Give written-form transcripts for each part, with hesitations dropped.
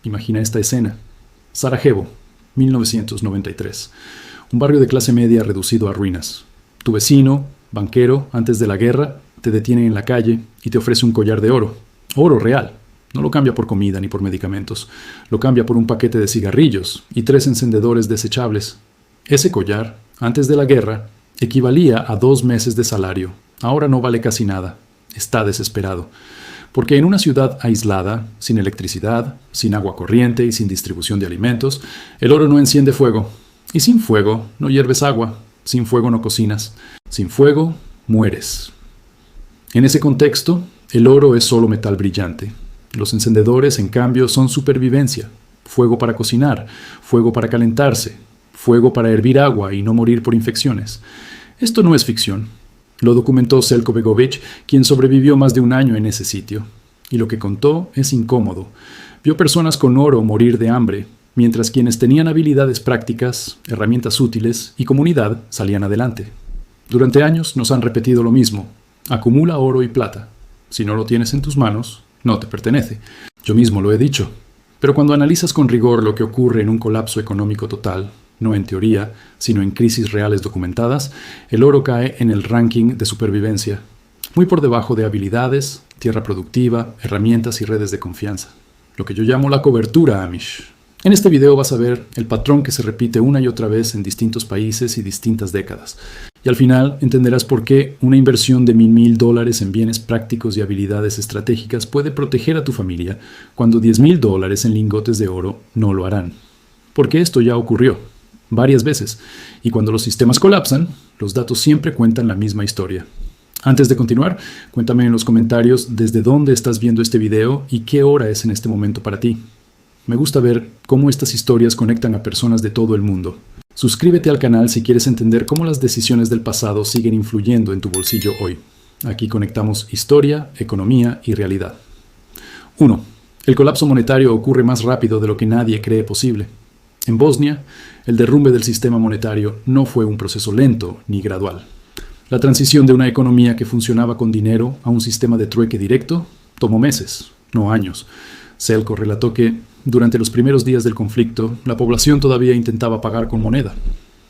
Imagina esta escena. Sarajevo, 1993. Un barrio de clase media reducido a ruinas. Tu vecino, banquero, antes de la guerra, te detiene en la calle y te ofrece un collar de oro. Oro real. No lo cambia por comida ni por medicamentos. Lo cambia por un paquete de cigarrillos y 3 encendedores desechables. Ese collar, antes de la guerra, equivalía a 2 meses de salario. Ahora no vale casi nada. Está desesperado. Porque en una ciudad aislada, sin electricidad, sin agua corriente y sin distribución de alimentos, el oro no enciende fuego. Y sin fuego no hierves agua. Sin fuego no cocinas. Sin fuego, mueres. En ese contexto, el oro es solo metal brillante. Los encendedores, en cambio, son supervivencia. Fuego para cocinar, fuego para calentarse, fuego para hervir agua y no morir por infecciones. Esto no es ficción. Lo documentó Željko Begović, quien sobrevivió más de un año en ese sitio. Y lo que contó es incómodo. Vio personas con oro morir de hambre, mientras quienes tenían habilidades prácticas, herramientas útiles y comunidad salían adelante. Durante años nos han repetido lo mismo. Acumula oro y plata. Si no lo tienes en tus manos, no te pertenece. Yo mismo lo he dicho. Pero cuando analizas con rigor lo que ocurre en un colapso económico total, no en teoría, sino en crisis reales documentadas, el oro cae en el ranking de supervivencia, muy por debajo de habilidades, tierra productiva, herramientas y redes de confianza. Lo que yo llamo la cobertura Amish. En este video vas a ver el patrón que se repite una y otra vez en distintos países y distintas décadas. Y al final entenderás por qué una inversión de $1,000 en bienes prácticos y habilidades estratégicas puede proteger a tu familia cuando $10,000 en lingotes de oro no lo harán. Porque esto ya ocurrió varias veces, y cuando los sistemas colapsan, los datos siempre cuentan la misma historia. Antes de continuar, cuéntame en los comentarios desde dónde estás viendo este video y qué hora es en este momento para ti. Me gusta ver cómo estas historias conectan a personas de todo el mundo. Suscríbete al canal si quieres entender cómo las decisiones del pasado siguen influyendo en tu bolsillo hoy. Aquí conectamos historia, economía y realidad. 1. El colapso monetario ocurre más rápido de lo que nadie cree posible. En Bosnia, el derrumbe del sistema monetario no fue un proceso lento ni gradual. La transición de una economía que funcionaba con dinero a un sistema de trueque directo tomó meses, no años. Željko relató que, durante los primeros días del conflicto, la población todavía intentaba pagar con moneda.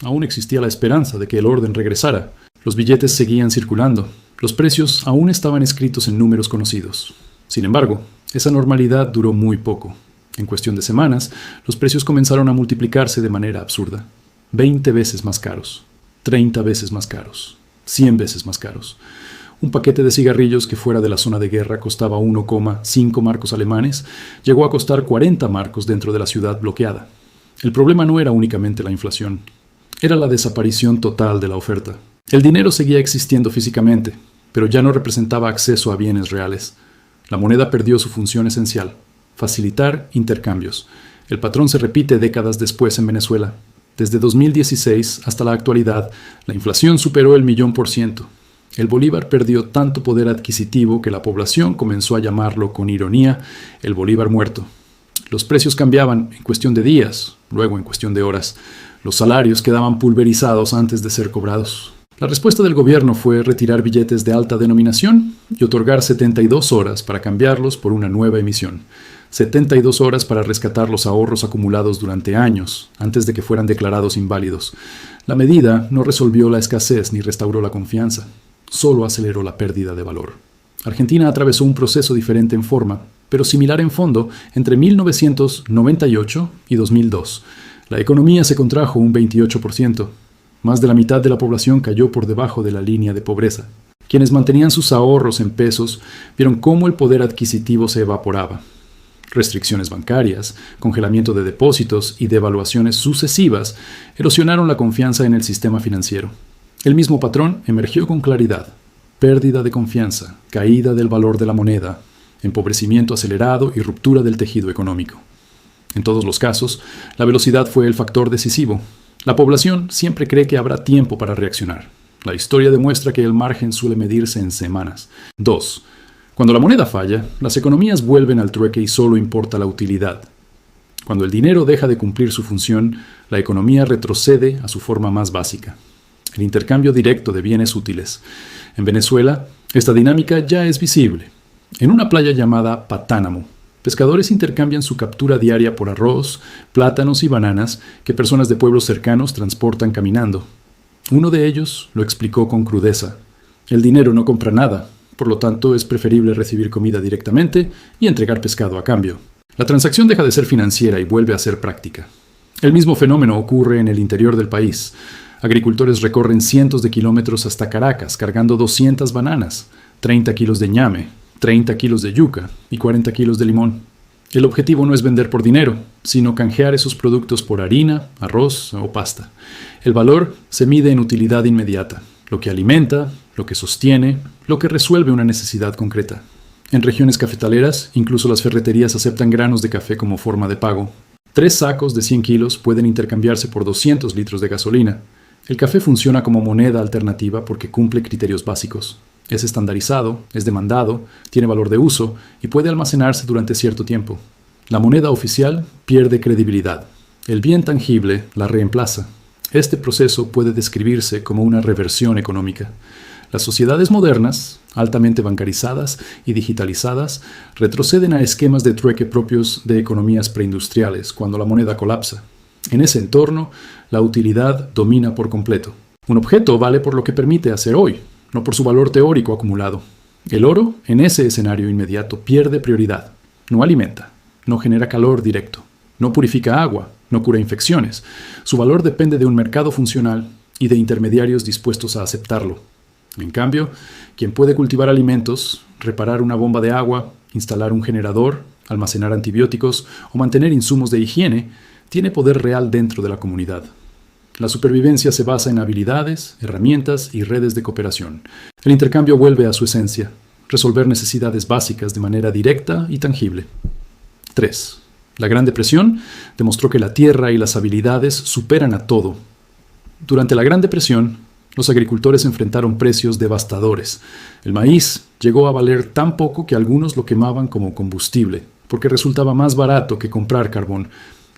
Aún existía la esperanza de que el orden regresara. Los billetes seguían circulando. Los precios aún estaban escritos en números conocidos. Sin embargo, esa normalidad duró muy poco. En cuestión de semanas, los precios comenzaron a multiplicarse de manera absurda. 20 veces más caros, 30 veces más caros, 100 veces más caros. Un paquete de cigarrillos que fuera de la zona de guerra costaba 1,5 marcos alemanes, llegó a costar 40 marcos dentro de la ciudad bloqueada. El problema no era únicamente la inflación, era la desaparición total de la oferta. El dinero seguía existiendo físicamente, pero ya no representaba acceso a bienes reales. La moneda perdió su función esencial. Facilitar intercambios. El patrón se repite décadas después en Venezuela. Desde 2016 hasta la actualidad, la inflación superó el 1,000,000%. El bolívar perdió tanto poder adquisitivo que la población comenzó a llamarlo con ironía el bolívar muerto. Los precios cambiaban en cuestión de días, luego en cuestión de horas. Los salarios quedaban pulverizados antes de ser cobrados. La respuesta del gobierno fue retirar billetes de alta denominación y otorgar 72 horas para cambiarlos por una nueva emisión. 72 horas para rescatar los ahorros acumulados durante años, antes de que fueran declarados inválidos. La medida no resolvió la escasez ni restauró la confianza, solo aceleró la pérdida de valor. Argentina atravesó un proceso diferente en forma, pero similar en fondo, entre 1998 y 2002. La economía se contrajo un 28%. Más de la mitad de la población cayó por debajo de la línea de pobreza. Quienes mantenían sus ahorros en pesos vieron cómo el poder adquisitivo se evaporaba. Restricciones bancarias, congelamiento de depósitos y devaluaciones sucesivas erosionaron la confianza en el sistema financiero. El mismo patrón emergió con claridad. Pérdida de confianza, caída del valor de la moneda, empobrecimiento acelerado y ruptura del tejido económico. En todos los casos, la velocidad fue el factor decisivo. La población siempre cree que habrá tiempo para reaccionar. La historia demuestra que el margen suele medirse en semanas. 2. Cuando la moneda falla, las economías vuelven al trueque y solo importa la utilidad. Cuando el dinero deja de cumplir su función, la economía retrocede a su forma más básica. El intercambio directo de bienes útiles. En Venezuela, esta dinámica ya es visible. En una playa llamada Patánamo, Pescadores intercambian su captura diaria por arroz, plátanos y bananas que personas de pueblos cercanos transportan caminando. Uno de ellos lo explicó con crudeza. El dinero no compra nada, por lo tanto es preferible recibir comida directamente y entregar pescado a cambio. La transacción deja de ser financiera y vuelve a ser práctica. El mismo fenómeno ocurre en el interior del país. Agricultores recorren cientos de kilómetros hasta Caracas cargando 200 bananas, 30 kilos de ñame, 30 kilos de yuca y 40 kilos de limón. El objetivo no es vender por dinero, sino canjear esos productos por harina, arroz o pasta. El valor se mide en utilidad inmediata, lo que alimenta, lo que sostiene, lo que resuelve una necesidad concreta. En regiones cafetaleras, incluso las ferreterías aceptan granos de café como forma de pago. 3 sacos de 100 kilos pueden intercambiarse por 200 litros de gasolina. El café funciona como moneda alternativa porque cumple criterios básicos. Es estandarizado, es demandado, tiene valor de uso y puede almacenarse durante cierto tiempo. La moneda oficial pierde credibilidad. El bien tangible la reemplaza. Este proceso puede describirse como una reversión económica. Las sociedades modernas, altamente bancarizadas y digitalizadas, retroceden a esquemas de trueque propios de economías preindustriales cuando la moneda colapsa. En ese entorno, la utilidad domina por completo. Un objeto vale por lo que permite hacer hoy, no por su valor teórico acumulado. El oro, en ese escenario inmediato, pierde prioridad. No alimenta, no genera calor directo, no purifica agua, no cura infecciones. Su valor depende de un mercado funcional y de intermediarios dispuestos a aceptarlo. En cambio, quien puede cultivar alimentos, reparar una bomba de agua, instalar un generador, almacenar antibióticos o mantener insumos de higiene, tiene poder real dentro de la comunidad. La supervivencia se basa en habilidades, herramientas y redes de cooperación. El intercambio vuelve a su esencia, resolver necesidades básicas de manera directa y tangible. 3. La Gran Depresión demostró que la tierra y las habilidades superan a todo. Durante la Gran Depresión, los agricultores enfrentaron precios devastadores. El maíz llegó a valer tan poco que algunos lo quemaban como combustible, porque resultaba más barato que comprar carbón.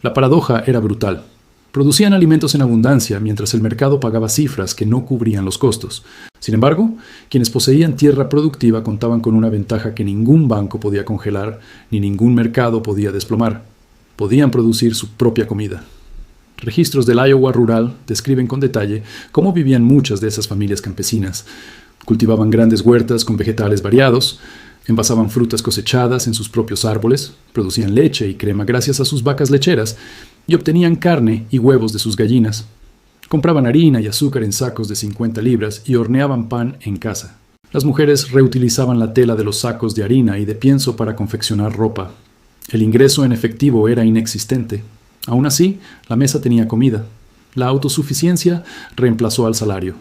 La paradoja era brutal. Producían alimentos en abundancia mientras el mercado pagaba cifras que no cubrían los costos. Sin embargo, quienes poseían tierra productiva contaban con una ventaja que ningún banco podía congelar ni ningún mercado podía desplomar. Podían producir su propia comida. Registros del Iowa rural describen con detalle cómo vivían muchas de esas familias campesinas. Cultivaban grandes huertas con vegetales variados, envasaban frutas cosechadas en sus propios árboles, producían leche y crema gracias a sus vacas lecheras y obtenían carne y huevos de sus gallinas. Compraban harina y azúcar en sacos de 50 libras y horneaban pan en casa. Las mujeres reutilizaban la tela de los sacos de harina y de pienso para confeccionar ropa. El ingreso en efectivo era inexistente. Aún así, la mesa tenía comida. La autosuficiencia reemplazó al salario.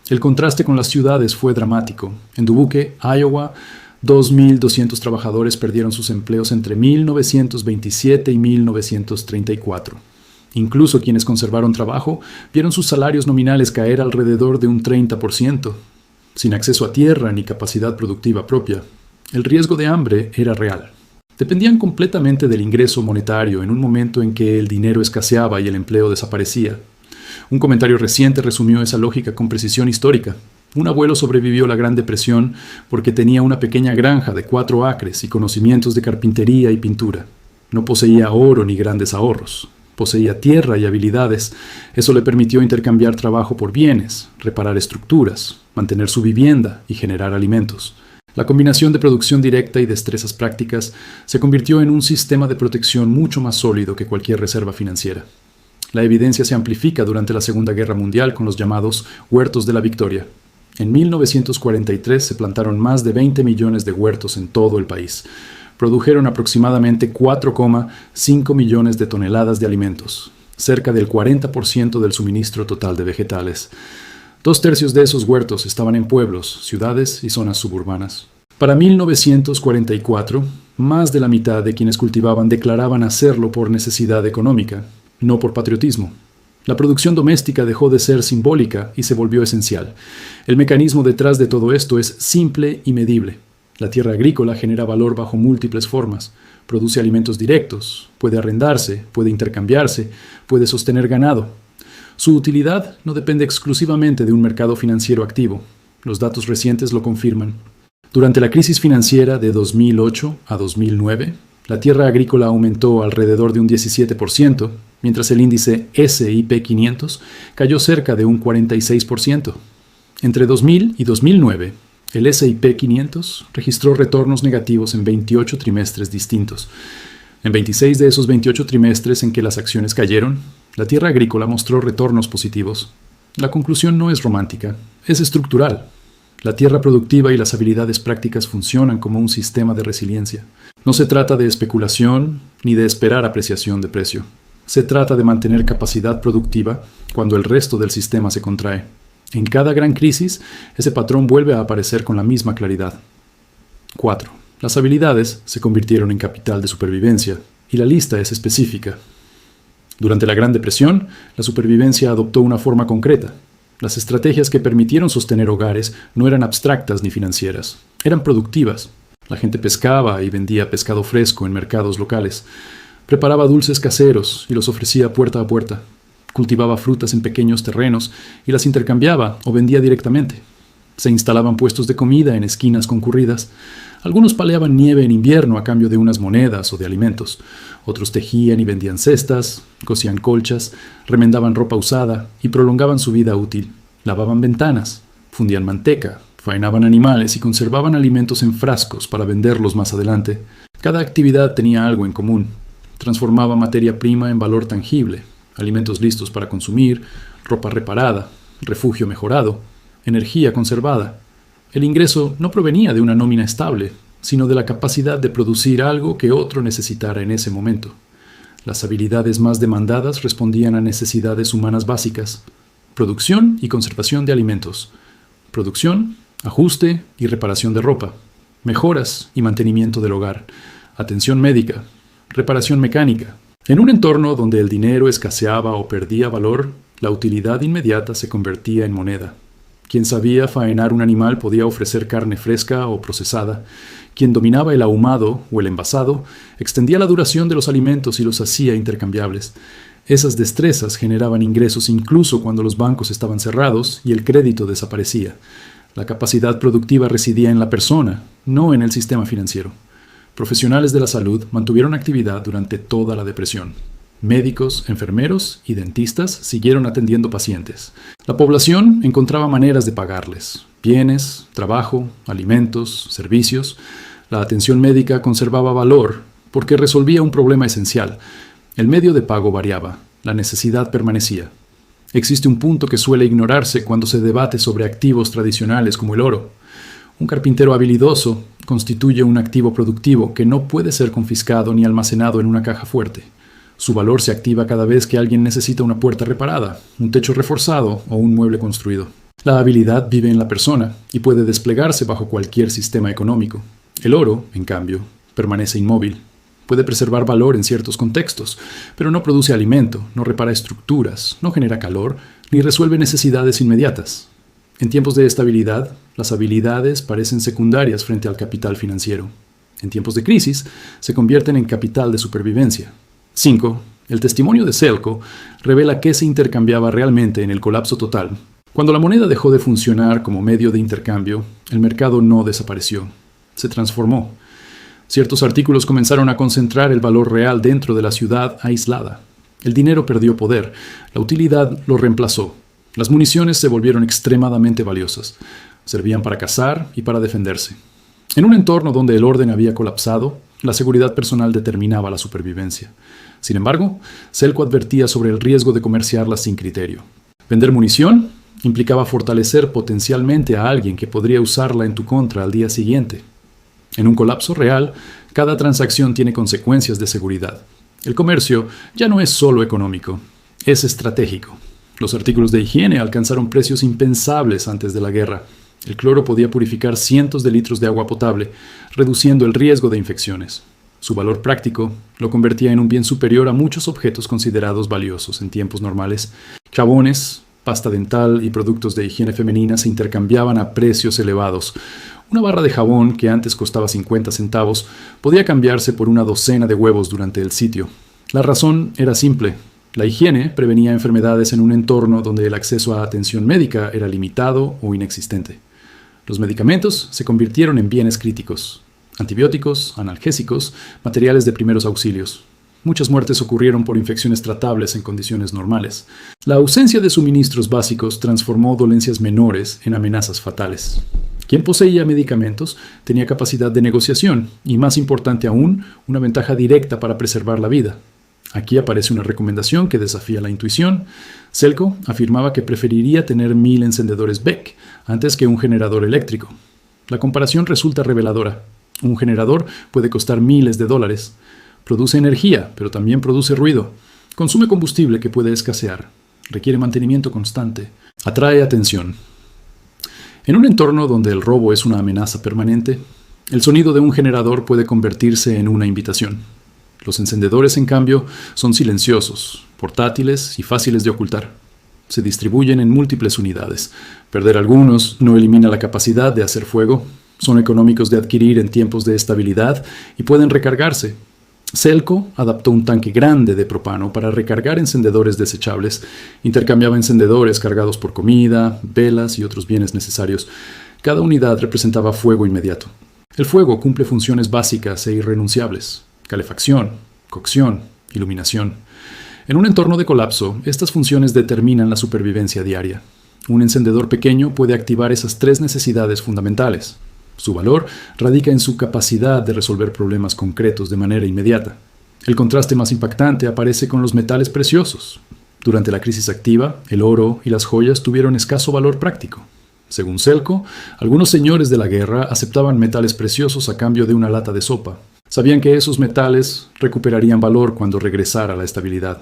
El contraste con las ciudades fue dramático. En Dubuque, Iowa, 2.200 trabajadores perdieron sus empleos entre 1927 y 1934. Incluso quienes conservaron trabajo vieron sus salarios nominales caer alrededor de un 30%. Sin acceso a tierra ni capacidad productiva propia, el riesgo de hambre era real. Dependían completamente del ingreso monetario en un momento en que el dinero escaseaba y el empleo desaparecía. Un comentario reciente resumió esa lógica con precisión histórica. Un abuelo sobrevivió a la Gran Depresión porque tenía una pequeña granja de 4 acres y conocimientos de carpintería y pintura. No poseía oro ni grandes ahorros. Poseía tierra y habilidades. Eso le permitió intercambiar trabajo por bienes, reparar estructuras, mantener su vivienda y generar alimentos. La combinación de producción directa y destrezas prácticas se convirtió en un sistema de protección mucho más sólido que cualquier reserva financiera. La evidencia se amplifica durante la Segunda Guerra Mundial con los llamados Huertos de la Victoria. En 1943 se plantaron más de 20 millones de huertos en todo el país. Produjeron aproximadamente 4,5 millones de toneladas de alimentos, cerca del 40% del suministro total de vegetales. 2/3 de esos huertos estaban en pueblos, ciudades y zonas suburbanas. Para 1944, más de la mitad de quienes cultivaban declaraban hacerlo por necesidad económica, no por patriotismo. La producción doméstica dejó de ser simbólica y se volvió esencial. El mecanismo detrás de todo esto es simple y medible. La tierra agrícola genera valor bajo múltiples formas. Produce alimentos directos, puede arrendarse, puede intercambiarse, puede sostener ganado. Su utilidad no depende exclusivamente de un mercado financiero activo. Los datos recientes lo confirman. Durante la crisis financiera de 2008 a 2009, La tierra agrícola aumentó alrededor de un 17%, mientras el índice S&P 500 cayó cerca de un 46%. Entre 2000 y 2009, el S&P 500 registró retornos negativos en 28 trimestres distintos. En 26 de esos 28 trimestres en que las acciones cayeron, la tierra agrícola mostró retornos positivos. La conclusión no es romántica, es estructural. La tierra productiva y las habilidades prácticas funcionan como un sistema de resiliencia. No se trata de especulación ni de esperar apreciación de precio. Se trata de mantener capacidad productiva cuando el resto del sistema se contrae. En cada gran crisis, ese patrón vuelve a aparecer con la misma claridad. 4. Las habilidades se convirtieron en capital de supervivencia, y la lista es específica. Durante la Gran Depresión, la supervivencia adoptó una forma concreta. Las estrategias que permitieron sostener hogares no eran abstractas ni financieras, eran productivas. La gente pescaba y vendía pescado fresco en mercados locales, preparaba dulces caseros y los ofrecía puerta a puerta, cultivaba frutas en pequeños terrenos y las intercambiaba o vendía directamente. Se instalaban puestos de comida en esquinas concurridas. Algunos paleaban nieve en invierno a cambio de unas monedas o de alimentos. Otros tejían y vendían cestas, cosían colchas, remendaban ropa usada y prolongaban su vida útil. Lavaban ventanas, fundían manteca, faenaban animales y conservaban alimentos en frascos para venderlos más adelante. Cada actividad tenía algo en común. Transformaba materia prima en valor tangible, alimentos listos para consumir, ropa reparada, refugio mejorado, energía conservada. El ingreso no provenía de una nómina estable, sino de la capacidad de producir algo que otro necesitara en ese momento. Las habilidades más demandadas respondían a necesidades humanas básicas: producción y conservación de alimentos, producción, ajuste y reparación de ropa, mejoras y mantenimiento del hogar, atención médica, reparación mecánica. En un entorno donde el dinero escaseaba o perdía valor, la utilidad inmediata se convertía en moneda. Quien sabía faenar un animal podía ofrecer carne fresca o procesada. Quien dominaba el ahumado o el envasado extendía la duración de los alimentos y los hacía intercambiables. Esas destrezas generaban ingresos incluso cuando los bancos estaban cerrados y el crédito desaparecía. La capacidad productiva residía en la persona, no en el sistema financiero. Profesionales de la salud mantuvieron actividad durante toda la depresión. Médicos, enfermeros y dentistas siguieron atendiendo pacientes. La población encontraba maneras de pagarles: bienes, trabajo, alimentos, servicios. La atención médica conservaba valor porque resolvía un problema esencial. El medio de pago variaba, la necesidad permanecía. Existe un punto que suele ignorarse cuando se debate sobre activos tradicionales como el oro. Un carpintero habilidoso constituye un activo productivo que no puede ser confiscado ni almacenado en una caja fuerte. Su valor se activa cada vez que alguien necesita una puerta reparada, un techo reforzado o un mueble construido. La habilidad vive en la persona y puede desplegarse bajo cualquier sistema económico. El oro, en cambio, permanece inmóvil. Puede preservar valor en ciertos contextos, pero no produce alimento, no repara estructuras, no genera calor, ni resuelve necesidades inmediatas. En tiempos de estabilidad, las habilidades parecen secundarias frente al capital financiero. En tiempos de crisis, se convierten en capital de supervivencia. 5. El testimonio de Selko revela qué se intercambiaba realmente en el colapso total. Cuando la moneda dejó de funcionar como medio de intercambio, el mercado no desapareció, se transformó. Ciertos artículos comenzaron a concentrar el valor real dentro de la ciudad aislada. El dinero perdió poder, la utilidad lo reemplazó. Las municiones se volvieron extremadamente valiosas. Servían para cazar y para defenderse. En un entorno donde el orden había colapsado, la seguridad personal determinaba la supervivencia. Sin embargo, Selko advertía sobre el riesgo de comerciarlas sin criterio. Vender munición implicaba fortalecer potencialmente a alguien que podría usarla en tu contra al día siguiente. En un colapso real, cada transacción tiene consecuencias de seguridad. El comercio ya no es solo económico, es estratégico. Los artículos de higiene alcanzaron precios impensables antes de la guerra. El cloro podía purificar cientos de litros de agua potable, reduciendo el riesgo de infecciones. Su valor práctico lo convertía en un bien superior a muchos objetos considerados valiosos en tiempos normales. Jabones, pasta dental y productos de higiene femenina se intercambiaban a precios elevados. Una barra de jabón que antes costaba 50 centavos podía cambiarse por una docena de huevos durante el sitio. La razón era simple. La higiene prevenía enfermedades en un entorno donde el acceso a atención médica era limitado o inexistente. Los medicamentos se convirtieron en bienes críticos. Antibióticos, analgésicos, materiales de primeros auxilios. Muchas muertes ocurrieron por infecciones tratables en condiciones normales. La ausencia de suministros básicos transformó dolencias menores en amenazas fatales. Quien poseía medicamentos tenía capacidad de negociación y, más importante aún, una ventaja directa para preservar la vida. Aquí aparece una recomendación que desafía la intuición. Selko afirmaba que preferiría tener 1000 encendedores Beck antes que un generador eléctrico. La comparación resulta reveladora. Un generador puede costar miles de dólares. Produce energía, pero también produce ruido. Consume combustible que puede escasear. Requiere mantenimiento constante. Atrae atención. En un entorno donde el robo es una amenaza permanente, el sonido de un generador puede convertirse en una invitación. Los encendedores, en cambio, son silenciosos, portátiles y fáciles de ocultar. Se distribuyen en múltiples unidades. Perder algunos no elimina la capacidad de hacer fuego. Son económicos de adquirir en tiempos de estabilidad y pueden recargarse. Selko adaptó un tanque grande de propano para recargar encendedores desechables. Intercambiaba encendedores cargados por comida, velas y otros bienes necesarios. Cada unidad representaba fuego inmediato. El fuego cumple funciones básicas e irrenunciables: calefacción, cocción, iluminación. En un entorno de colapso, estas funciones determinan la supervivencia diaria. Un encendedor pequeño puede activar esas 3 necesidades fundamentales. Su valor radica en su capacidad de resolver problemas concretos de manera inmediata. El contraste más impactante aparece con los metales preciosos. Durante la crisis activa, el oro y las joyas tuvieron escaso valor práctico. Según Selko, algunos señores de la guerra aceptaban metales preciosos a cambio de una lata de sopa. Sabían que esos metales recuperarían valor cuando regresara la estabilidad.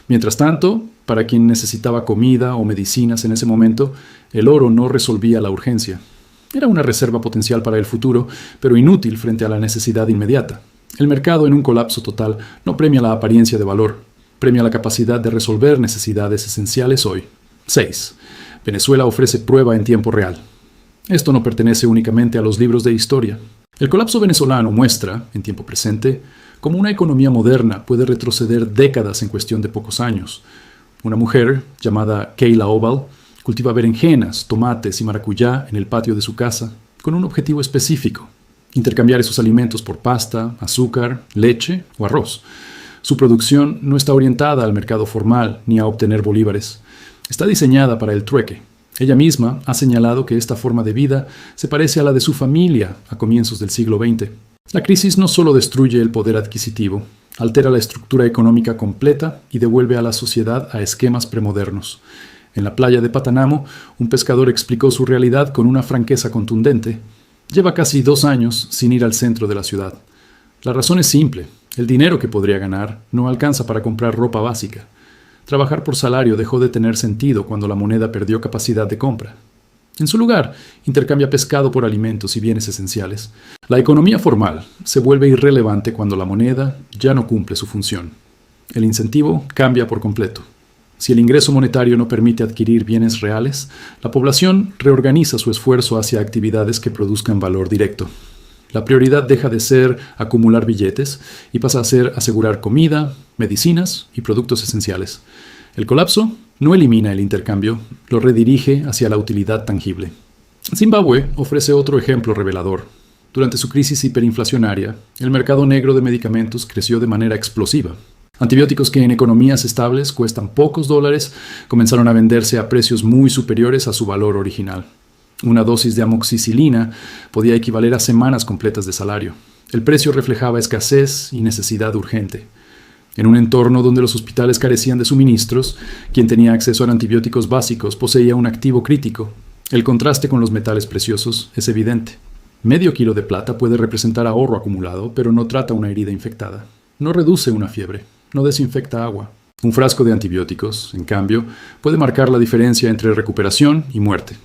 Mientras tanto, para quien necesitaba comida o medicinas en ese momento, el oro no resolvía la urgencia. Era una reserva potencial para el futuro, pero inútil frente a la necesidad inmediata. El mercado en un colapso total no premia la apariencia de valor, premia la capacidad de resolver necesidades esenciales hoy. 6. Venezuela ofrece prueba en tiempo real. Esto no pertenece únicamente a los libros de historia. El colapso venezolano muestra, en tiempo presente, cómo una economía moderna puede retroceder décadas en cuestión de pocos años. Una mujer, llamada Kayla Oval, cultiva berenjenas, tomates y maracuyá en el patio de su casa, con un objetivo específico: intercambiar esos alimentos por pasta, azúcar, leche o arroz. Su producción no está orientada al mercado formal ni a obtener bolívares. Está diseñada para el trueque. Ella misma ha señalado que esta forma de vida se parece a la de su familia a comienzos del siglo XX. La crisis no solo destruye el poder adquisitivo, altera la estructura económica completa y devuelve a la sociedad a esquemas premodernos. En la playa de Patanamo, un pescador explicó su realidad con una franqueza contundente. Lleva casi 2 años sin ir al centro de la ciudad. La razón es simple: el dinero que podría ganar no alcanza para comprar ropa básica. Trabajar por salario dejó de tener sentido cuando la moneda perdió capacidad de compra. En su lugar, intercambia pescado por alimentos y bienes esenciales. La economía formal se vuelve irrelevante cuando la moneda ya no cumple su función. El incentivo cambia por completo. Si el ingreso monetario no permite adquirir bienes reales, la población reorganiza su esfuerzo hacia actividades que produzcan valor directo. La prioridad deja de ser acumular billetes y pasa a ser asegurar comida, medicinas y productos esenciales. El colapso no elimina el intercambio, lo redirige hacia la utilidad tangible. Zimbabue ofrece otro ejemplo revelador. Durante su crisis hiperinflacionaria, el mercado negro de medicamentos creció de manera explosiva. Antibióticos que en economías estables cuestan pocos dólares comenzaron a venderse a precios muy superiores a su valor original. Una dosis de amoxicilina podía equivaler a semanas completas de salario. El precio reflejaba escasez y necesidad urgente. En un entorno donde los hospitales carecían de suministros, quien tenía acceso a antibióticos básicos poseía un activo crítico. El contraste con los metales preciosos es evidente. Medio kilo de plata puede representar ahorro acumulado, pero no trata una herida infectada. No reduce una fiebre. No desinfecta agua. Un frasco de antibióticos, en cambio, puede marcar la diferencia entre recuperación y muerte.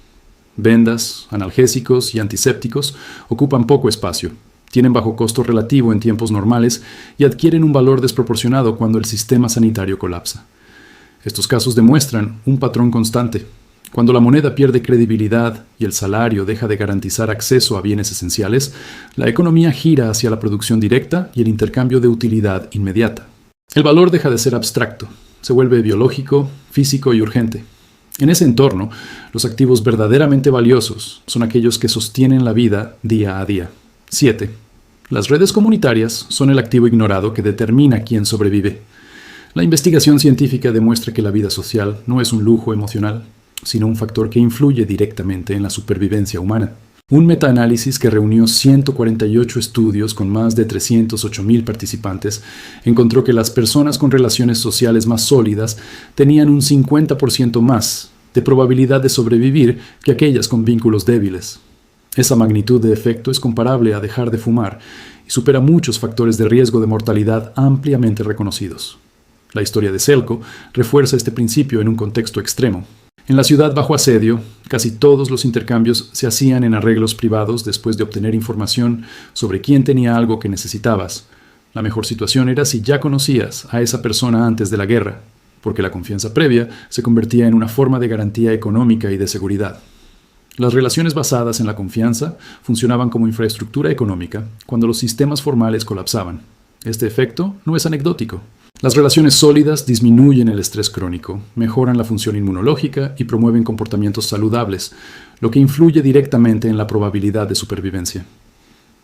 Vendas, analgésicos y antisépticos ocupan poco espacio, tienen bajo costo relativo en tiempos normales y adquieren un valor desproporcionado cuando el sistema sanitario colapsa. Estos casos demuestran un patrón constante. Cuando la moneda pierde credibilidad y el salario deja de garantizar acceso a bienes esenciales, la economía gira hacia la producción directa y el intercambio de utilidad inmediata. El valor deja de ser abstracto, se vuelve biológico, físico y urgente. En ese entorno, los activos verdaderamente valiosos son aquellos que sostienen la vida día a día. 7. Las redes comunitarias son el activo ignorado que determina quién sobrevive. La investigación científica demuestra que la vida social no es un lujo emocional, sino un factor que influye directamente en la supervivencia humana. Un metaanálisis que reunió 148 estudios con más de 308.000 participantes encontró que las personas con relaciones sociales más sólidas tenían un 50% más de probabilidad de sobrevivir que aquellas con vínculos débiles. Esa magnitud de efecto es comparable a dejar de fumar y supera muchos factores de riesgo de mortalidad ampliamente reconocidos. La historia de Selko refuerza este principio en un contexto extremo. En la ciudad bajo asedio, casi todos los intercambios se hacían en arreglos privados después de obtener información sobre quién tenía algo que necesitabas. La mejor situación era si ya conocías a esa persona antes de la guerra, porque la confianza previa se convertía en una forma de garantía económica y de seguridad. Las relaciones basadas en la confianza funcionaban como infraestructura económica cuando los sistemas formales colapsaban. Este efecto no es anecdótico. Las relaciones sólidas disminuyen el estrés crónico, mejoran la función inmunológica y promueven comportamientos saludables, lo que influye directamente en la probabilidad de supervivencia.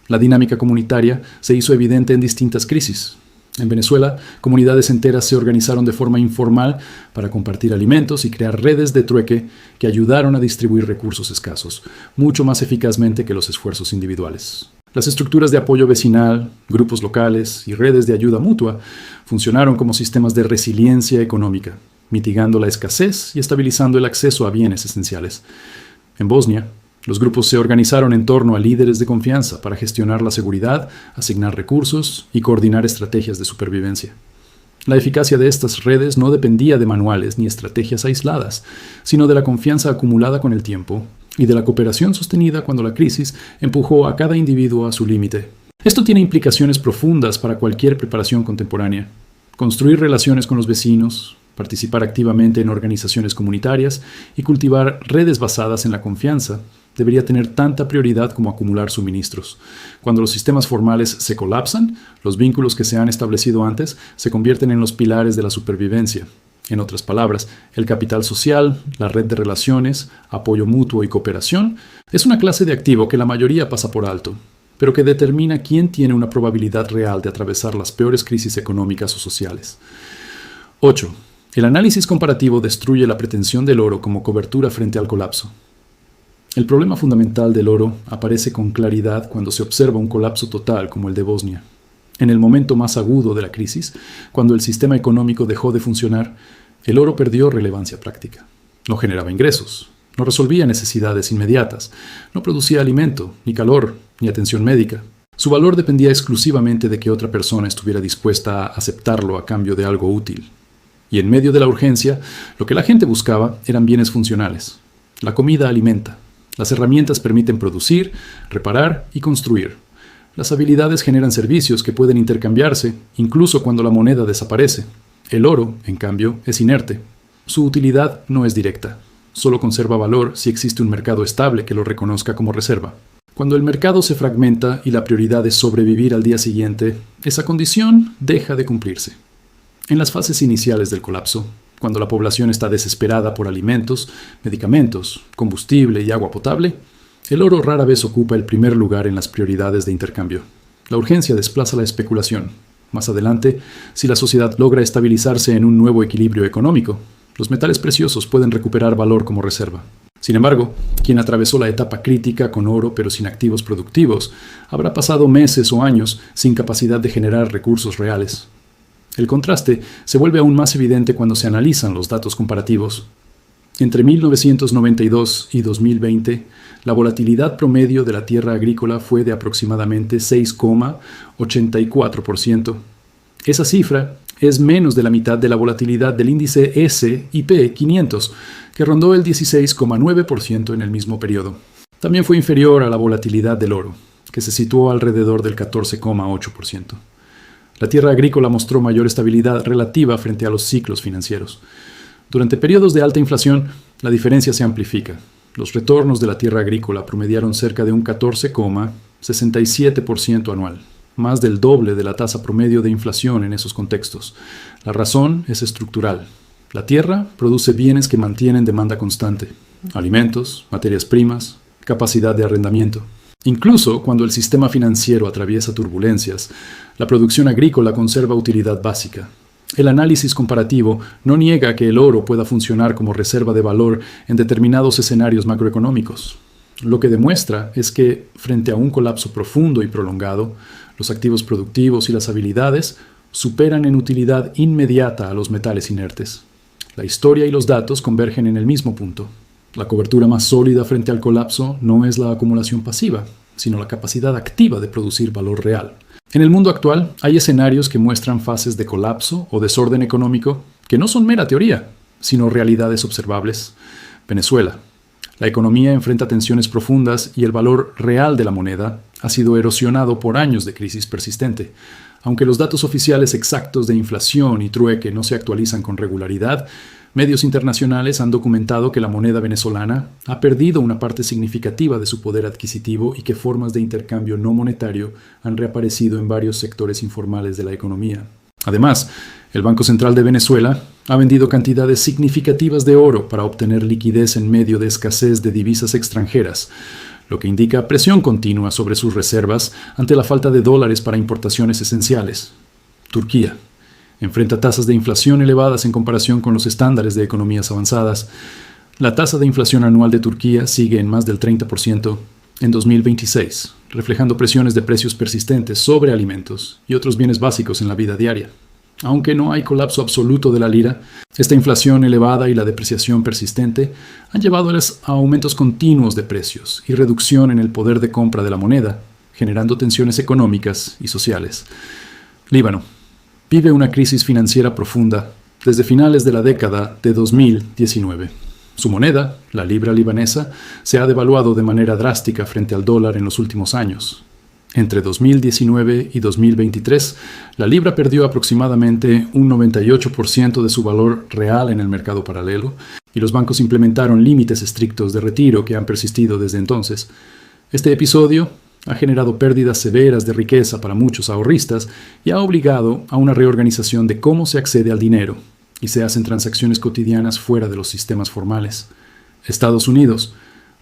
La dinámica comunitaria se hizo evidente en distintas crisis. En Venezuela, comunidades enteras se organizaron de forma informal para compartir alimentos y crear redes de trueque que ayudaron a distribuir recursos escasos, mucho más eficazmente que los esfuerzos individuales. Las estructuras de apoyo vecinal, grupos locales y redes de ayuda mutua funcionaron como sistemas de resiliencia económica, mitigando la escasez y estabilizando el acceso a bienes esenciales. En Bosnia, los grupos se organizaron en torno a líderes de confianza para gestionar la seguridad, asignar recursos y coordinar estrategias de supervivencia. La eficacia de estas redes no dependía de manuales ni estrategias aisladas, sino de la confianza acumulada con el tiempo y de la cooperación sostenida cuando la crisis empujó a cada individuo a su límite. Esto tiene implicaciones profundas para cualquier preparación contemporánea. Construir relaciones con los vecinos, participar activamente en organizaciones comunitarias y cultivar redes basadas en la confianza debería tener tanta prioridad como acumular suministros. Cuando los sistemas formales se colapsan, los vínculos que se han establecido antes se convierten en los pilares de la supervivencia. En otras palabras, el capital social, la red de relaciones, apoyo mutuo y cooperación es una clase de activo que la mayoría pasa por alto, pero que determina quién tiene una probabilidad real de atravesar las peores crisis económicas o sociales. 8. El análisis comparativo destruye la pretensión del oro como cobertura frente al colapso. El problema fundamental del oro aparece con claridad cuando se observa un colapso total como el de Bosnia. En el momento más agudo de la crisis, cuando el sistema económico dejó de funcionar, el oro perdió relevancia práctica. No generaba ingresos, no resolvía necesidades inmediatas, no producía alimento, ni calor, ni atención médica. Su valor dependía exclusivamente de que otra persona estuviera dispuesta a aceptarlo a cambio de algo útil. Y en medio de la urgencia, lo que la gente buscaba eran bienes funcionales. La comida alimenta. Las herramientas permiten producir, reparar y construir. Las habilidades generan servicios que pueden intercambiarse, incluso cuando la moneda desaparece. El oro, en cambio, es inerte. Su utilidad no es directa. Solo conserva valor si existe un mercado estable que lo reconozca como reserva. Cuando el mercado se fragmenta y la prioridad es sobrevivir al día siguiente, esa condición deja de cumplirse. En las fases iniciales del colapso, cuando la población está desesperada por alimentos, medicamentos, combustible y agua potable, el oro rara vez ocupa el primer lugar en las prioridades de intercambio. La urgencia desplaza la especulación. Más adelante, si la sociedad logra estabilizarse en un nuevo equilibrio económico, los metales preciosos pueden recuperar valor como reserva. Sin embargo, quien atravesó la etapa crítica con oro pero sin activos productivos, habrá pasado meses o años sin capacidad de generar recursos reales. El contraste se vuelve aún más evidente cuando se analizan los datos comparativos. Entre 1992 y 2020, la volatilidad promedio de la tierra agrícola fue de aproximadamente 6,84%. Esa cifra es menos de la mitad de la volatilidad del índice S&P 500, que rondó el 16,9% en el mismo periodo. También fue inferior a la volatilidad del oro, que se situó alrededor del 14,8%. La tierra agrícola mostró mayor estabilidad relativa frente a los ciclos financieros. Durante periodos de alta inflación, la diferencia se amplifica. Los retornos de la tierra agrícola promediaron cerca de un 14,67% anual, más del doble de la tasa promedio de inflación en esos contextos. La razón es estructural. La tierra produce bienes que mantienen demanda constante: alimentos, materias primas, capacidad de arrendamiento. Incluso cuando el sistema financiero atraviesa turbulencias, la producción agrícola conserva utilidad básica. El análisis comparativo no niega que el oro pueda funcionar como reserva de valor en determinados escenarios macroeconómicos. Lo que demuestra es que, frente a un colapso profundo y prolongado, los activos productivos y las habilidades superan en utilidad inmediata a los metales inertes. La historia y los datos convergen en el mismo punto. La cobertura más sólida frente al colapso no es la acumulación pasiva, sino la capacidad activa de producir valor real. En el mundo actual hay escenarios que muestran fases de colapso o desorden económico que no son mera teoría, sino realidades observables. Venezuela. La economía enfrenta tensiones profundas y el valor real de la moneda ha sido erosionado por años de crisis persistente. Aunque los datos oficiales exactos de inflación y trueque no se actualizan con regularidad, medios internacionales han documentado que la moneda venezolana ha perdido una parte significativa de su poder adquisitivo y que formas de intercambio no monetario han reaparecido en varios sectores informales de la economía. Además, el Banco Central de Venezuela ha vendido cantidades significativas de oro para obtener liquidez en medio de escasez de divisas extranjeras, lo que indica presión continua sobre sus reservas ante la falta de dólares para importaciones esenciales. Turquía enfrenta tasas de inflación elevadas en comparación con los estándares de economías avanzadas. La tasa de inflación anual de Turquía sigue en más del 30% en 2026, reflejando presiones de precios persistentes sobre alimentos y otros bienes básicos en la vida diaria. Aunque no hay colapso absoluto de la lira, esta inflación elevada y la depreciación persistente han llevado a aumentos continuos de precios y reducción en el poder de compra de la moneda, generando tensiones económicas y sociales. Líbano vive una crisis financiera profunda desde finales de la década de 2019. Su moneda, la libra libanesa, se ha devaluado de manera drástica frente al dólar en los últimos años. Entre 2019 y 2023, la libra perdió aproximadamente un 98% de su valor real en el mercado paralelo, y los bancos implementaron límites estrictos de retiro que han persistido desde entonces. Este episodio ha generado pérdidas severas de riqueza para muchos ahorristas y ha obligado a una reorganización de cómo se accede al dinero y se hacen transacciones cotidianas fuera de los sistemas formales. Estados Unidos.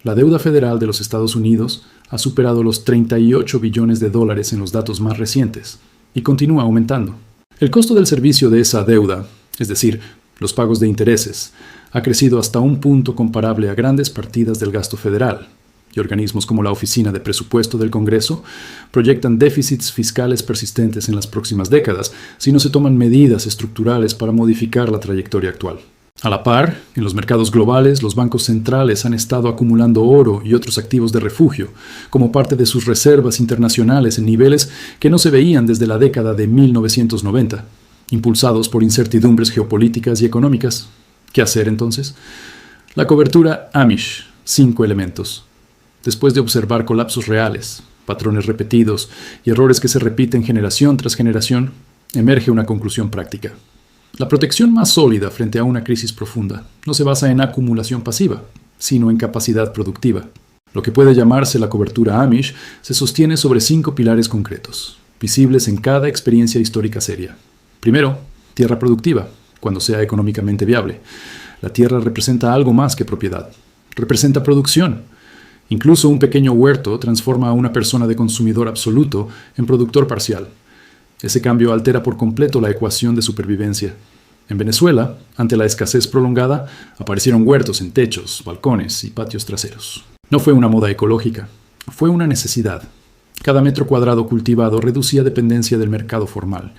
La deuda federal de los Estados Unidos ha superado los 38 billones de dólares en los datos más recientes y continúa aumentando. El costo del servicio de esa deuda, es decir, los pagos de intereses, ha crecido hasta un punto comparable a grandes partidas del gasto federal, y organismos como la Oficina de Presupuesto del Congreso proyectan déficits fiscales persistentes en las próximas décadas si no se toman medidas estructurales para modificar la trayectoria actual. A la par, en los mercados globales, los bancos centrales han estado acumulando oro y otros activos de refugio como parte de sus reservas internacionales en niveles que no se veían desde la década de 1990, impulsados por incertidumbres geopolíticas y económicas. ¿Qué hacer entonces? La cobertura Amish, 5 elementos. Después de observar colapsos reales, patrones repetidos y errores que se repiten generación tras generación, emerge una conclusión práctica. La protección más sólida frente a una crisis profunda no se basa en acumulación pasiva, sino en capacidad productiva. Lo que puede llamarse la cobertura Amish se sostiene sobre 5 pilares concretos, visibles en cada experiencia histórica seria. Primero, tierra productiva, cuando sea económicamente viable. La tierra representa algo más que propiedad. Representa producción. Incluso un pequeño huerto transforma a una persona de consumidor absoluto en productor parcial. Ese cambio altera por completo la ecuación de supervivencia. En Venezuela, ante la escasez prolongada, aparecieron huertos en techos, balcones y patios traseros. No fue una moda ecológica, fue una necesidad. Cada metro cuadrado cultivado reducía dependencia del mercado formal.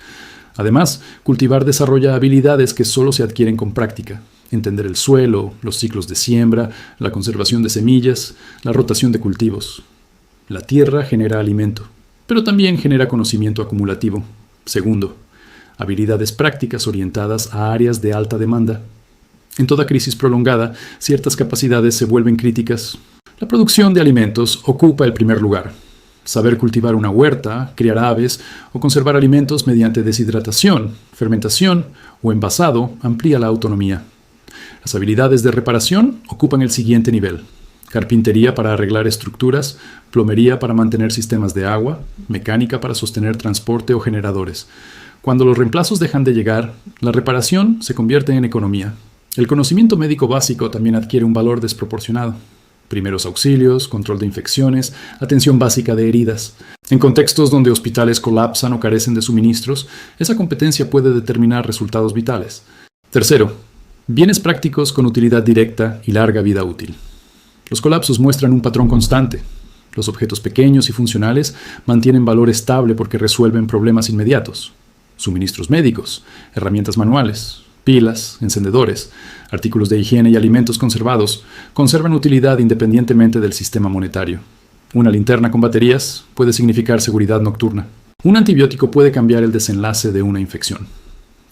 Además, cultivar desarrolla habilidades que solo se adquieren con práctica. Entender el suelo, los ciclos de siembra, la conservación de semillas, la rotación de cultivos. La tierra genera alimento, pero también genera conocimiento acumulativo. Segundo, habilidades prácticas orientadas a áreas de alta demanda. En toda crisis prolongada, ciertas capacidades se vuelven críticas. La producción de alimentos ocupa el primer lugar. Saber cultivar una huerta, criar aves o conservar alimentos mediante deshidratación, fermentación o envasado amplía la autonomía. Las habilidades de reparación ocupan el siguiente nivel: carpintería para arreglar estructuras, plomería para mantener sistemas de agua, mecánica para sostener transporte o generadores. Cuando los reemplazos dejan de llegar, la reparación se convierte en economía. El conocimiento médico básico también adquiere un valor desproporcionado. primeros auxilios, control de infecciones, atención básica de heridas. En contextos donde hospitales colapsan o carecen de suministros, esa competencia puede determinar resultados vitales. Tercero, bienes prácticos con utilidad directa y larga vida útil. Los colapsos muestran un patrón constante. Los objetos pequeños y funcionales mantienen valor estable porque resuelven problemas inmediatos. Suministros médicos, herramientas manuales, pilas, encendedores, artículos de higiene y alimentos conservados conservan utilidad independientemente del sistema monetario. Una linterna con baterías puede significar seguridad nocturna. Un antibiótico puede cambiar el desenlace de una infección.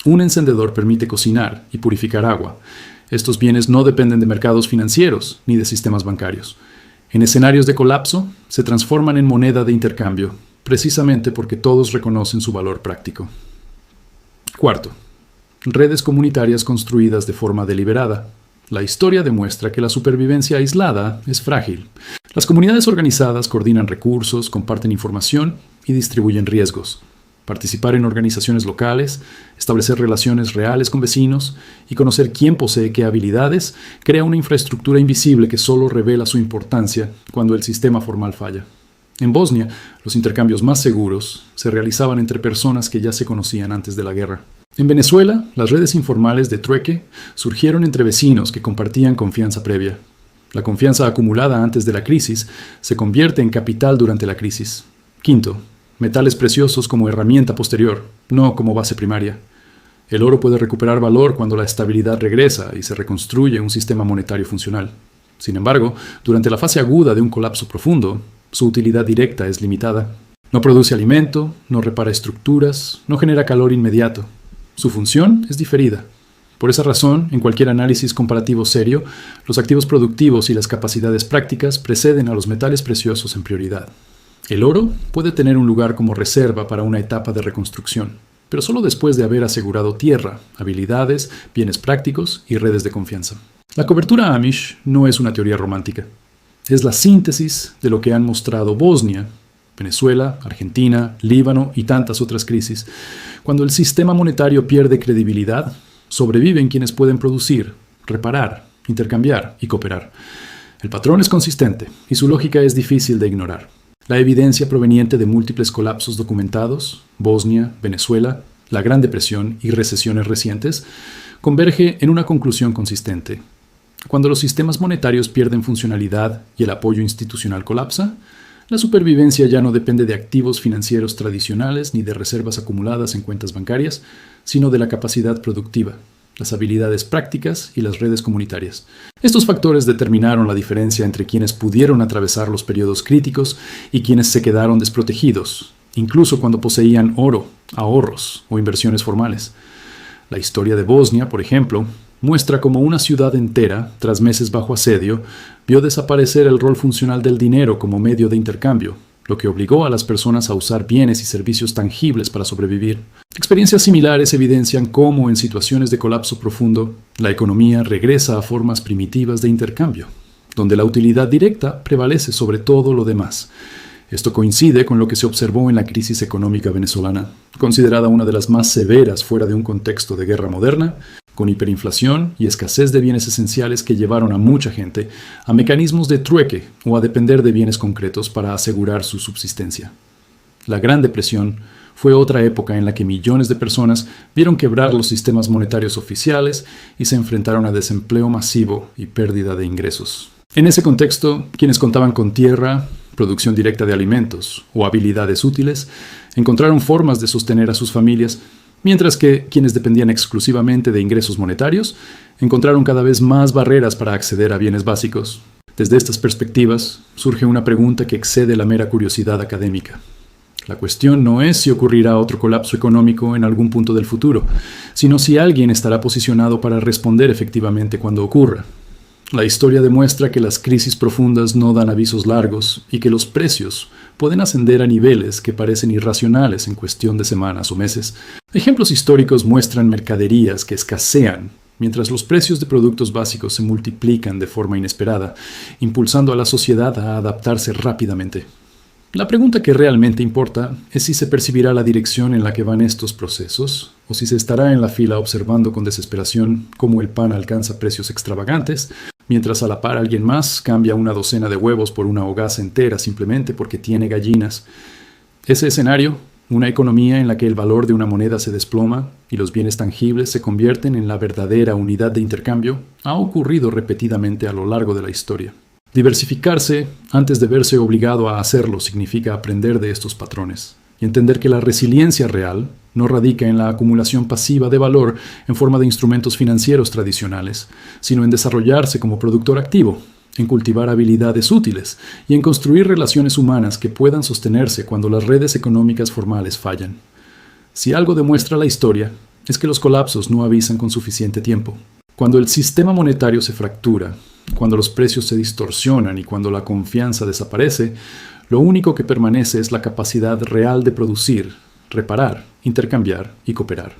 Un encendedor permite cocinar y purificar agua. Estos bienes no dependen de mercados financieros ni de sistemas bancarios. En escenarios de colapso, se transforman en moneda de intercambio, precisamente porque todos reconocen su valor práctico. Cuarto, redes comunitarias construidas de forma deliberada. La historia demuestra que la supervivencia aislada es frágil. Las comunidades organizadas coordinan recursos, comparten información y distribuyen riesgos. Participar en organizaciones locales, establecer relaciones reales con vecinos y conocer quién posee qué habilidades crea una infraestructura invisible que solo revela su importancia cuando el sistema formal falla. En Bosnia, los intercambios más seguros se realizaban entre personas que ya se conocían antes de la guerra. En Venezuela, las redes informales de trueque surgieron entre vecinos que compartían confianza previa. La confianza acumulada antes de la crisis se convierte en capital durante la crisis. Quinto, metales preciosos como herramienta posterior, no como base primaria. El oro puede recuperar valor cuando la estabilidad regresa y se reconstruye un sistema monetario funcional. Sin embargo, durante la fase aguda de un colapso profundo, su utilidad directa es limitada. No produce alimento, no repara estructuras, no genera calor inmediato. Su función es diferida. Por esa razón, en cualquier análisis comparativo serio, los activos productivos y las capacidades prácticas preceden a los metales preciosos en prioridad. El oro puede tener un lugar como reserva para una etapa de reconstrucción, pero solo después de haber asegurado tierra, habilidades, bienes prácticos y redes de confianza. La cobertura Amish no es una teoría romántica. Es la síntesis de lo que han mostrado Bosnia, Venezuela, Argentina, Líbano y tantas otras crisis. Cuando el sistema monetario pierde credibilidad, sobreviven quienes pueden producir, reparar, intercambiar y cooperar. El patrón es consistente y su lógica es difícil de ignorar. La evidencia proveniente de múltiples colapsos documentados, Bosnia, Venezuela, la Gran Depresión y recesiones recientes, converge en una conclusión consistente. Cuando los sistemas monetarios pierden funcionalidad y el apoyo institucional colapsa, la supervivencia ya no depende de activos financieros tradicionales ni de reservas acumuladas en cuentas bancarias, sino de la capacidad productiva, las habilidades prácticas y las redes comunitarias. Estos factores determinaron la diferencia entre quienes pudieron atravesar los periodos críticos y quienes se quedaron desprotegidos, incluso cuando poseían oro, ahorros o inversiones formales. La historia de Bosnia, por ejemplo, muestra cómo una ciudad entera, tras meses bajo asedio, vio desaparecer el rol funcional del dinero como medio de intercambio, lo que obligó a las personas a usar bienes y servicios tangibles para sobrevivir. Experiencias similares evidencian cómo, en situaciones de colapso profundo, la economía regresa a formas primitivas de intercambio, donde la utilidad directa prevalece sobre todo lo demás. Esto coincide con lo que se observó en la crisis económica venezolana, considerada una de las más severas fuera de un contexto de guerra moderna, con hiperinflación y escasez de bienes esenciales que llevaron a mucha gente a mecanismos de trueque o a depender de bienes concretos para asegurar su subsistencia. La Gran Depresión fue otra época en la que millones de personas vieron quebrar los sistemas monetarios oficiales y se enfrentaron a desempleo masivo y pérdida de ingresos. En ese contexto, quienes contaban con tierra, producción directa de alimentos o habilidades útiles, encontraron formas de sostener a sus familias, mientras que quienes dependían exclusivamente de ingresos monetarios encontraron cada vez más barreras para acceder a bienes básicos. Desde estas perspectivas surge una pregunta que excede la mera curiosidad académica. La cuestión no es si ocurrirá otro colapso económico en algún punto del futuro, sino si alguien estará posicionado para responder efectivamente cuando ocurra. La historia demuestra que las crisis profundas no dan avisos largos y que los precios pueden ascender a niveles que parecen irracionales en cuestión de semanas o meses. Ejemplos históricos muestran mercaderías que escasean, mientras los precios de productos básicos se multiplican de forma inesperada, impulsando a la sociedad a adaptarse rápidamente. La pregunta que realmente importa es si se percibirá la dirección en la que van estos procesos, o si se estará en la fila observando con desesperación cómo el pan alcanza precios extravagantes, mientras a la par alguien más cambia una docena de huevos por una hogaza entera simplemente porque tiene gallinas. Ese escenario, una economía en la que el valor de una moneda se desploma y los bienes tangibles se convierten en la verdadera unidad de intercambio, ha ocurrido repetidamente a lo largo de la historia. Diversificarse antes de verse obligado a hacerlo significa aprender de estos patrones y entender que la resiliencia real no radica en la acumulación pasiva de valor en forma de instrumentos financieros tradicionales, sino en desarrollarse como productor activo, en cultivar habilidades útiles y en construir relaciones humanas que puedan sostenerse cuando las redes económicas formales fallan. Si algo demuestra la historia, es que los colapsos no avisan con suficiente tiempo. Cuando el sistema monetario se fractura, cuando los precios se distorsionan y cuando la confianza desaparece, lo único que permanece es la capacidad real de producir, reparar, intercambiar y cooperar.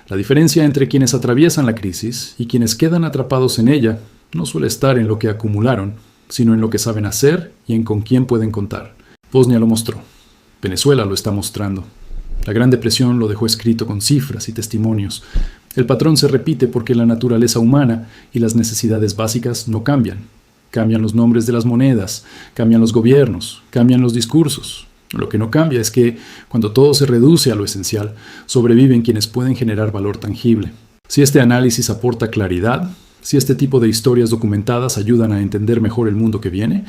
La diferencia entre quienes atraviesan la crisis y quienes quedan atrapados en ella no suele estar en lo que acumularon, sino en lo que saben hacer y en con quién pueden contar. Bosnia lo mostró. Venezuela lo está mostrando. La Gran Depresión lo dejó escrito con cifras y testimonios. El patrón se repite porque la naturaleza humana y las necesidades básicas no cambian. Cambian los nombres de las monedas, cambian los gobiernos, cambian los discursos. Lo que no cambia es que, cuando todo se reduce a lo esencial, sobreviven quienes pueden generar valor tangible. Si este análisis aporta claridad, si este tipo de historias documentadas ayudan a entender mejor el mundo que viene,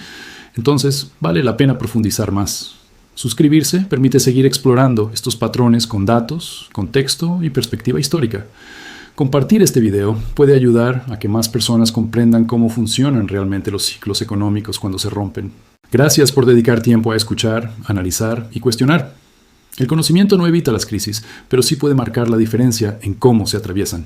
entonces vale la pena profundizar más. Suscribirse permite seguir explorando estos patrones con datos, contexto y perspectiva histórica. Compartir este video puede ayudar a que más personas comprendan cómo funcionan realmente los ciclos económicos cuando se rompen. Gracias por dedicar tiempo a escuchar, analizar y cuestionar. El conocimiento no evita las crisis, pero sí puede marcar la diferencia en cómo se atraviesan.